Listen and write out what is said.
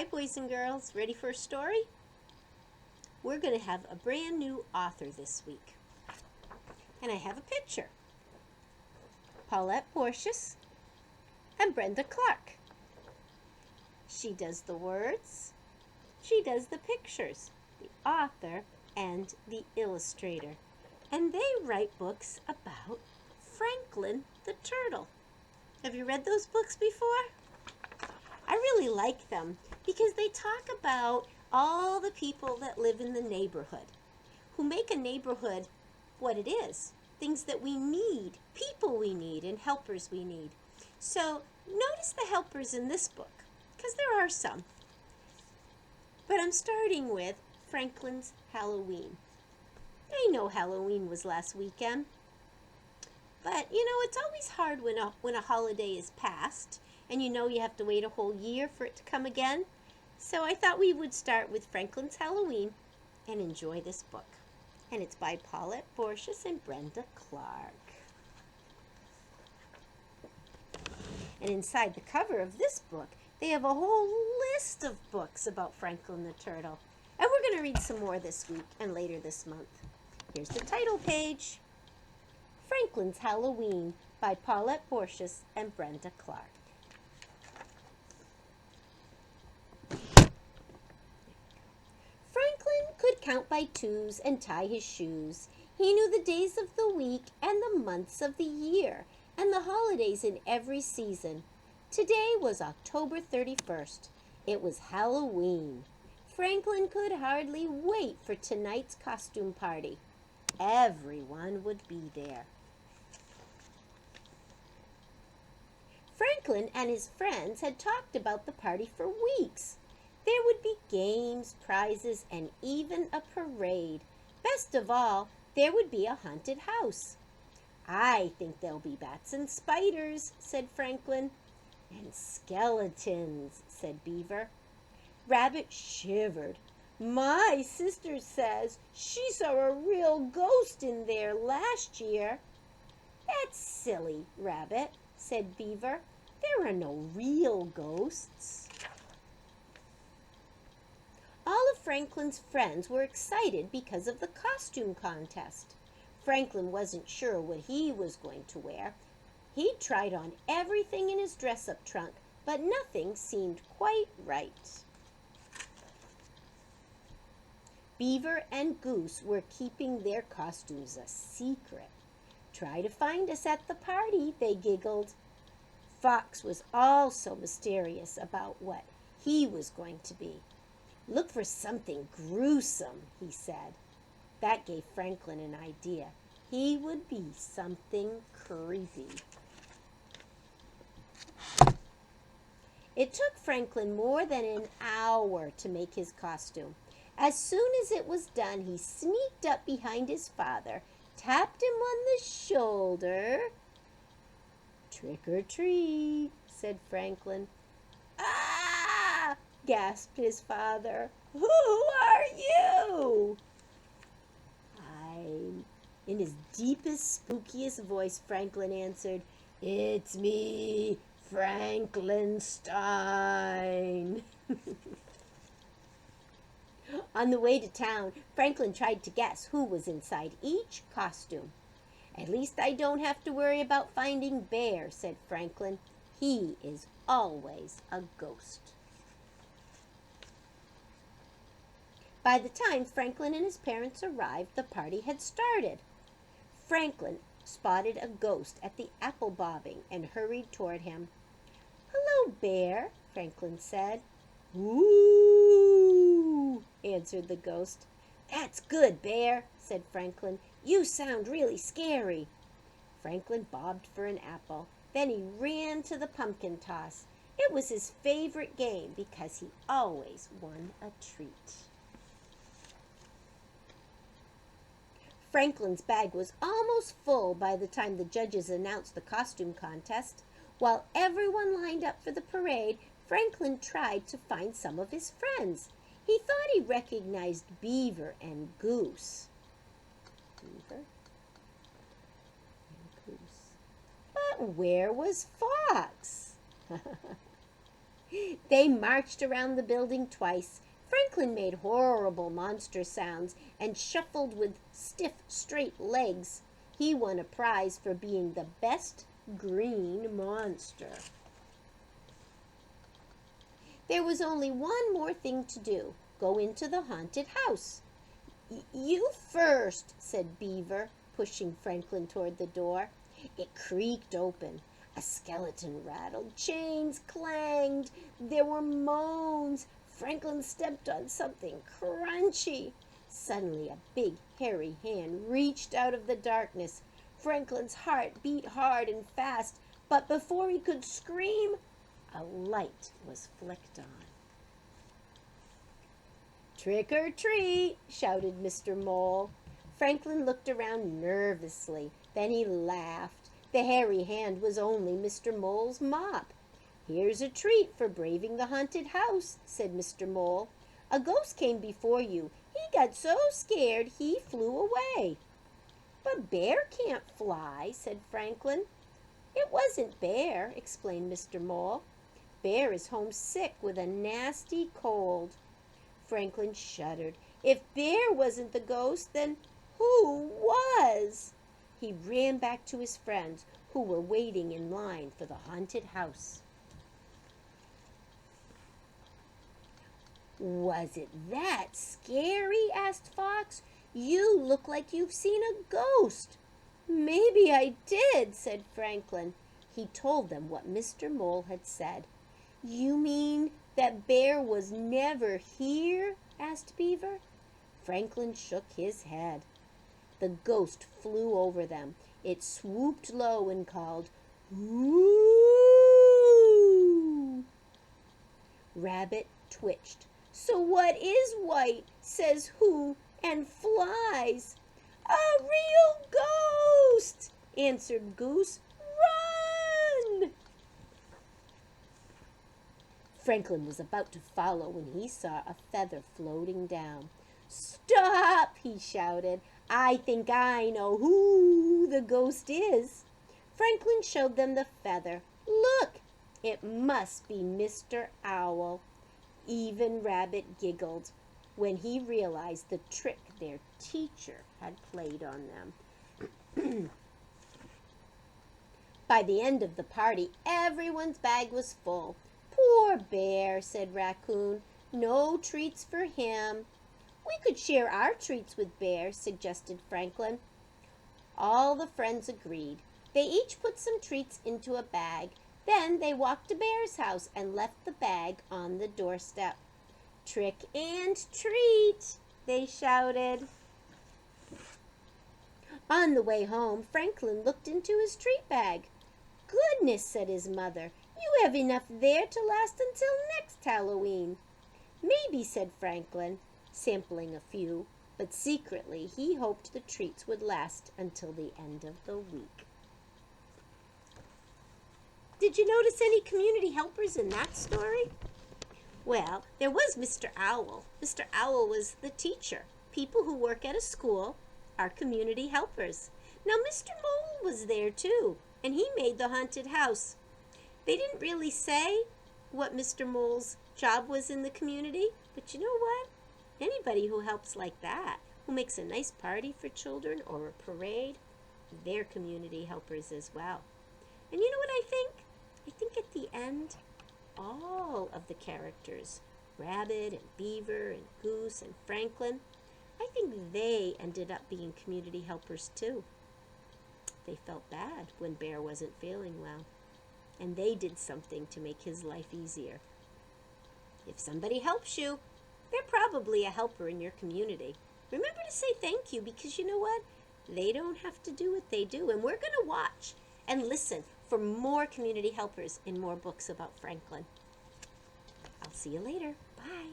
Hi, boys and girls. Ready for a story? We're going to have a brand new author this week. And I have a picture. Paulette Borchers and Brenda Clark. She does the words. She does the pictures. The author and the illustrator. And they write books about Franklin the turtle. Have you read those books before? I really like them because they talk about all the people that live in the neighborhood, who make a neighborhood what it is, things that we need, people we need, and helpers we need. So notice the helpers in this book, because there are some. But I'm starting with Franklin's Halloween. I know Halloween was last weekend, but it's always hard when a holiday is past, and you have to wait a whole year for it to come again. So I thought we would start with Franklin's Halloween and enjoy this book. And it's by Paulette Borchers and Brenda Clark. And inside the cover of this book, they have a whole list of books about Franklin the turtle. And we're going to read some more this week and later this month. Here's the title page. Franklin's Halloween by Paulette Borchers and Brenda Clark. Franklin could count by twos and tie his shoes. He knew the days of the week and the months of the year and the holidays in every season. Today was October 31st. It was Halloween. Franklin could hardly wait for tonight's costume party. Everyone would be there. Franklin and his friends had talked about the party for weeks. There would be games, prizes, and even a parade. Best of all, there would be a haunted house. I think there'll be bats and spiders, said Franklin. And skeletons, said Beaver. Rabbit shivered. My sister says she saw a real ghost in there last year. That's silly, Rabbit, said Beaver. There are no real ghosts. All of Franklin's friends were excited because of the costume contest. Franklin wasn't sure what he was going to wear. He'd tried on everything in his dress-up trunk, but nothing seemed quite right. Beaver and Goose were keeping their costumes a secret. Try to find us at the party, they giggled. Fox was also mysterious about what he was going to be. Look for something gruesome, he said. That gave Franklin an idea. He would be something creepy. It took Franklin more than an hour to make his costume. As soon as it was done, he sneaked up behind his father, tapped him on the shoulder. Trick or treat, said Franklin. Ah! Gasped his father. Who are you? In his deepest, spookiest voice, Franklin answered, It's me, Frankenstein. On the way to town, Franklin tried to guess who was inside each costume. At least I don't have to worry about finding Bear, said Franklin. He is always a ghost. By the time Franklin and his parents arrived, the party had started. Franklin spotted a ghost at the apple bobbing and hurried toward him. Hello, Bear, Franklin said. Ooh, answered the ghost. That's good, Bear, said Franklin. You sound really scary. Franklin bobbed for an apple. Then he ran to the pumpkin toss. It was his favorite game because he always won a treat. Franklin's bag was almost full by the time the judges announced the costume contest. While everyone lined up for the parade, Franklin tried to find some of his friends. He thought he recognized Beaver and Goose. Beaver and Goose. But where was Fox? They marched around the building twice. Franklin made horrible monster sounds and shuffled with stiff, straight legs. He won a prize for being the best green monster. There was only one more thing to do. Go into the haunted house. You first, said Beaver, pushing Franklin toward the door. It creaked open. A skeleton rattled. Chains clanged. There were moans. Franklin stepped on something crunchy. Suddenly, a big, hairy hand reached out of the darkness. Franklin's heart beat hard and fast, but before he could scream, a light was flicked on. "Trick or treat!" shouted Mr. Mole. Franklin looked around nervously. Then he laughed. The hairy hand was only Mr. Mole's mop. "Here's a treat for braving the haunted house," said Mr. Mole. "A ghost came before you. He got so scared he flew away." "But Bear can't fly," said Franklin. "It wasn't Bear," explained Mr. Mole. "Bear is homesick with a nasty cold." Franklin shuddered. If Bear wasn't the ghost, then who was? He ran back to his friends, who were waiting in line for the haunted house. "Was it that scary?" asked Fox. "You look like you've seen a ghost." "Maybe I did," said Franklin. He told them what Mr. Mole had said. "You mean that Bear was never here?" asked Beaver. Franklin shook his head. The ghost flew over them. It swooped low and called, "Ooh!" Rabbit twitched. "So what is white, says who, and flies?" "A real ghost!" answered Goose. "Run!" Franklin was about to follow when he saw a feather floating down. "Stop!" he shouted. "I think I know who the ghost is." Franklin showed them the feather. "Look! It must be Mr. Owl." Even Rabbit giggled when he realized the trick their teacher had played on them. By the end of the party, everyone's bag was full. "Poor Bear," said Raccoon. "No treats for him." "We could share our treats with Bear," suggested Franklin. All the friends agreed. They each put some treats into a bag. Then they walked to Bear's house and left the bag on the doorstep. "Trick and treat!" they shouted. On the way home, Franklin looked into his treat bag. "Goodness," said his mother, "you have enough there to last until next Halloween." "Maybe," said Franklin, sampling a few, but secretly he hoped the treats would last until the end of the week. Did you notice any community helpers in that story? Well, there was Mr. Owl. Mr. Owl was the teacher. People who work at a school are community helpers. Now, Mr. Mole was there too, and he made the haunted house. They didn't really say what Mr. Mole's job was in the community, but you know what? Anybody who helps like that, who makes a nice party for children or a parade, they're community helpers as well. And you know what I think? I think at the end, all of the characters, Rabbit and Beaver and Goose and Franklin, I think they ended up being community helpers too. They felt bad when Bear wasn't feeling well, and they did something to make his life easier. If somebody helps you, they're probably a helper in your community. Remember to say thank you, because you know what? They don't have to do what they do, and we're going to watch and listen for more community helpers in more books about Franklin. I'll see you later. Bye.